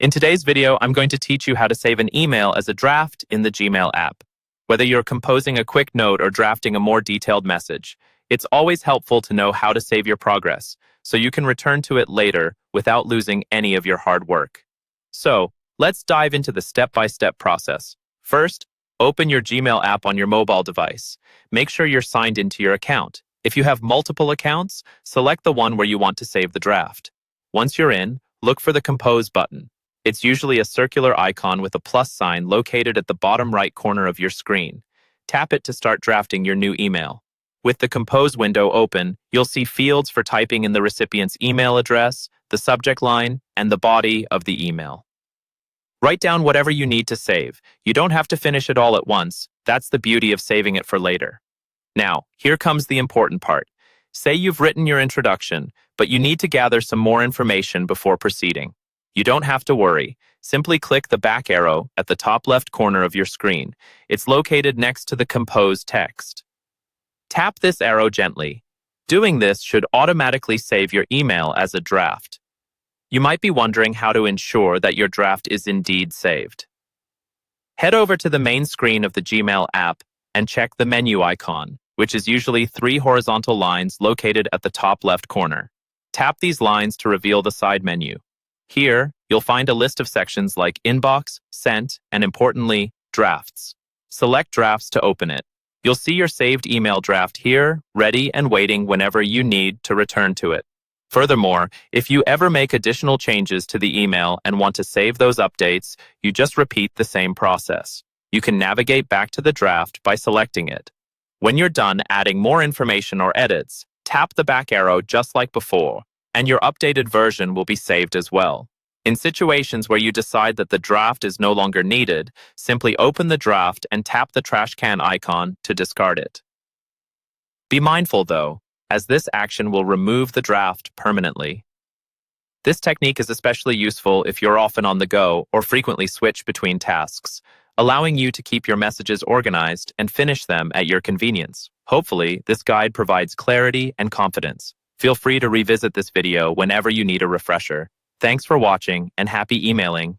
In today's video, I'm going to teach you how to save an email as a draft in the Gmail app. Whether you're composing a quick note or drafting a more detailed message, it's always helpful to know how to save your progress so you can return to it later without losing any of your hard work. So, let's dive into the step-by-step process. First, open your Gmail app on your mobile device. Make sure you're signed into your account. If you have multiple accounts, select the one where you want to save the draft. Once you're in, look for the Compose button. It's usually a circular icon with a plus sign located at the bottom right corner of your screen. Tap it to start drafting your new email. With the Compose window open, you'll see fields for typing in the recipient's email address, the subject line, and the body of the email. Write down whatever you need to save. You don't have to finish it all at once. That's the beauty of saving it for later. Now, here comes the important part. Say you've written your introduction, but you need to gather some more information before proceeding. You don't have to worry. Simply click the back arrow at the top left corner of your screen. It's located next to the Compose text. Tap this arrow gently. Doing this should automatically save your email as a draft. You might be wondering how to ensure that your draft is indeed saved. Head over to the main screen of the Gmail app and check the menu icon, which is usually 3 horizontal lines located at the top left corner. Tap these lines to reveal the side menu. Here, you'll find a list of sections like Inbox, Sent, and importantly, Drafts. Select Drafts to open it. You'll see your saved email draft here, ready and waiting whenever you need to return to it. Furthermore, if you ever make additional changes to the email and want to save those updates, you just repeat the same process. You can navigate back to the draft by selecting it. When you're done adding more information or edits, tap the back arrow just like before, and your updated version will be saved as well. In situations where you decide that the draft is no longer needed, simply open the draft and tap the trash can icon to discard it. Be mindful, though, as this action will remove the draft permanently. This technique is especially useful if you're often on the go or frequently switch between tasks, allowing you to keep your messages organized and finish them at your convenience. Hopefully, this guide provides clarity and confidence. Feel free to revisit this video whenever you need a refresher. Thanks for watching and happy emailing.